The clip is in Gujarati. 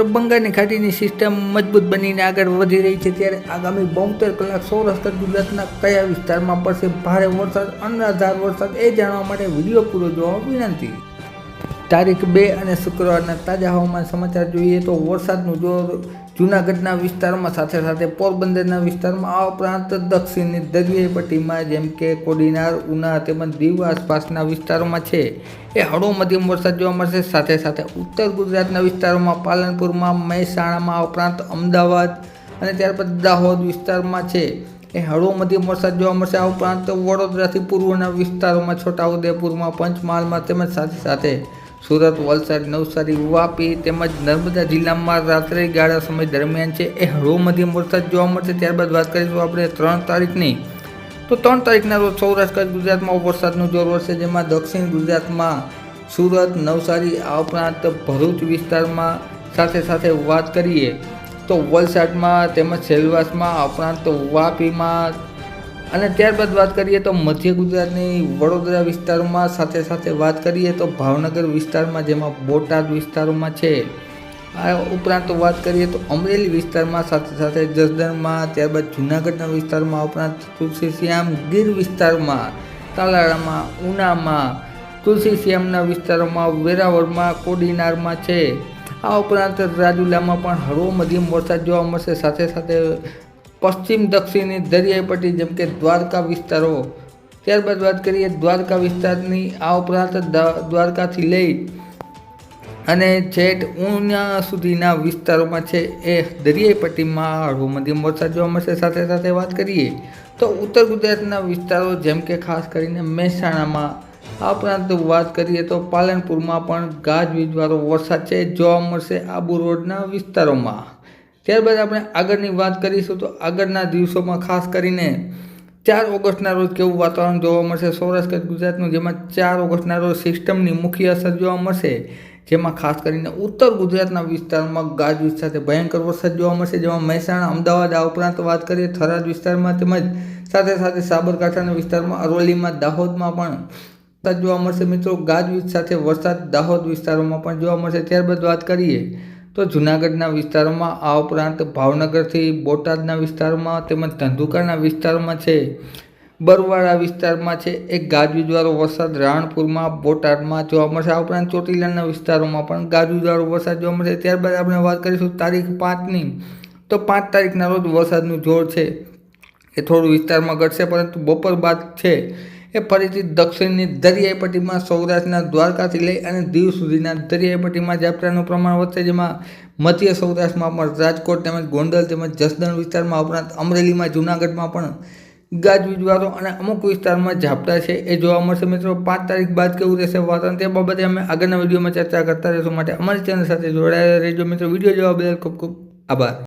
બંગાળની ખાડીની સિસ્ટમ મજબૂત બનીને આગળ વધી રહી છે, ત્યારે આગામી 72 કલાક સૌરાષ્ટ્ર ગુજરાતના કયા વિસ્તારમાં પડશે ભારે વરસાદ, અનરાધાર વરસાદ, એ જાણવા માટે વિડીયો પૂરો જોવા વિનંતી। તારીખ 2 અને શુક્રવારના તાજા હવામાન સમાચાર જોઈએ તો વરસાદનું જોર જૂનાગઢના વિસ્તારમાં સાથે સાથે પોરબંદરના વિસ્તારમાં, આ ઉપરાંત દક્ષિણની દરિયાઈ પટ્ટીમાં જેમ કે કોડીનાર, ઉના તેમજ દીવ આસપાસના વિસ્તારોમાં છે એ હળવો મધ્યમ વરસાદ જોવા મળશે। સાથે સાથે ઉત્તર ગુજરાતના વિસ્તારોમાં પાલનપુરમાં, મહેસાણામાં, આ ઉપરાંત અમદાવાદ અને ત્યારબાદ દાહોદ વિસ્તારમાં છે એ હળવો મધ્યમ વરસાદ જોવા મળશે। આ ઉપરાંત વડોદરાથી પૂર્વના વિસ્તારોમાં, છોટાઉદેપુરમાં, પંચમહાલમાં તેમજ સાથે સાથે સુરત, વલસાડ, નવસારી, વાપી તેમજ નર્મદા જિલ્લામાં રાત્રે ગાળા સમય દરમિયાન છે એ હળવો મધ્યમ વરસાદ જોવા મળશે। ત્યારબાદ વાત કરીશું આપણે 3 તારીખની, તો 3 તારીખના રોજ સૌરાષ્ટ્ર ગુજરાતમાં વરસાદનું જોર વધશે, જેમાં દક્ષિણ ગુજરાતમાં સુરત, નવસારી, આ ઉપરાંત ભરૂચ વિસ્તારમાં, સાથે સાથે વાત કરીએ તો વલસાડમાં તેમજ સેલવાસમાં, આ ઉપરાંત વાપીમાં અને ત્યારબાદ વાત કરીએ તો મધ્ય ગુજરાતની વડોદરા વિસ્તારોમાં, સાથે સાથે વાત કરીએ તો ભાવનગર વિસ્તારમાં, જેમાં બોટાદ વિસ્તારોમાં છે, આ ઉપરાંત વાત કરીએ તો અમરેલી વિસ્તારમાં, સાથે સાથે જસદણમાં, ત્યારબાદ જૂનાગઢના વિસ્તારમાં, આ ઉપરાંત તુલસીશ્યામ ગીર વિસ્તારમાં, તાલાળામાં, ઉનામાં, તુલસીશ્યામના વિસ્તારોમાં, વેરાવળમાં, કોડીનારમાં છે, આ ઉપરાંત રાજુલામાં પણ હળવો મધ્યમ વરસાદ જોવા મળશે। સાથે સાથે પશ્ચિમ દક્ષિણની દરિયાઈ પટ્ટી જેમ કે દ્વારકા વિસ્તારો, ત્યારબાદ વાત કરીએ દ્વારકા વિસ્તારની, આ ઉપરાંત દ્વારકાથી લઈ અને છેક ઉના સુધીના વિસ્તારોમાં છે એ દરિયાઈ પટ્ટીમાં હળવો મધ્યમ વરસાદ જોવા મળશે। સાથે સાથે વાત કરીએ તો ઉત્તર ગુજરાતના વિસ્તારો જેમ કે ખાસ કરીને મહેસાણામાં, આ ઉપરાંત વાત કરીએ તો પાલનપુરમાં પણ ગાજવીજવાળો વરસાદ છે જોવા મળશે આબુ રોડના વિસ્તારોમાં। ત્યારબાદ આપણે આગળની વાત કરીશું તો આગળના દિવસોમાં ખાસ કરીને 4 ઓગસ્ટના રોજ કેવું વાતાવરણ જોવા મળશે સૌરાષ્ટ્ર ગુજરાતનું, જેમાં 4 ઓગસ્ટના રોજ સિસ્ટમની મુખ્ય અસર જોવા મળશે, જેમાં ખાસ કરીને ઉત્તર ગુજરાતના વિસ્તારમાં ગાજવીજ સાથે ભયંકર વરસાદ જોવા મળશે, જેમાં મહેસાણા, અમદાવાદ, આ ઉપરાંત વાત કરીએ થરાદ વિસ્તારમાં તેમજ સાથે સાથે સાબરકાંઠાના વિસ્તારમાં, અરવલ્લીમાં, દાહોદમાં પણ વરસાદ જોવા મળશે। મિત્રો, ગાજવીજ સાથે વરસાદ દાહોદ વિસ્તારોમાં પણ જોવા મળશે। ત્યારબાદ વાત કરીએ તો જૂનાગઢના વિસ્તારોમાં, આ ઉપરાંત ભાવનગરથી બોટાદના વિસ્તારોમાં તેમજ ધંધુકાના વિસ્તારોમાં છે, બરવાળા વિસ્તારમાં છે એક ગાજવીજવાળો વરસાદ રાણપુરમાં, બોટાદમાં જોવા મળશે। આ ઉપરાંત ચોટીલાના વિસ્તારોમાં પણ ગાજવીજવાળો વરસાદ જોવા મળશે। ત્યારબાદ આપણે વાત કરીશું તારીખ 5ની, તો 5 તારીખના રોજ વરસાદનું જોર છે એ થોડું વિસ્તારમાં ઘટશે, પરંતુ બપોર બાદ છે એ ફરીથી દક્ષિણની દરિયાઈ પટ્ટીમાં, સૌરાષ્ટ્રના દ્વારકાથી લઈ અને દીવ સુધીના દરિયાઈ પટ્ટીમાં ઝાપટાનું પ્રમાણ વધશે, જેમાં મધ્ય સૌરાષ્ટ્રમાં પણ રાજકોટ તેમજ ગોંડલ તેમજ જસદણ વિસ્તારમાં, ઉપરાંત અમરેલીમાં, જૂનાગઢમાં પણ ગાજવીજવાળો અને અમુક વિસ્તારમાં ઝાપટા છે એ જોવા મળશે। મિત્રો, 5 તારીખ બાદ કેવું રહેશે વાતાવરણ તે બાબતે અમે આગળના વિડીયોમાં ચર્ચા કરતા રહીશું, માટે અમારી ચેનલ સાથે જોડાયેલા રહેજો। મિત્રો, વિડીયો જોવા બદલ ખૂબ ખૂબ આભાર।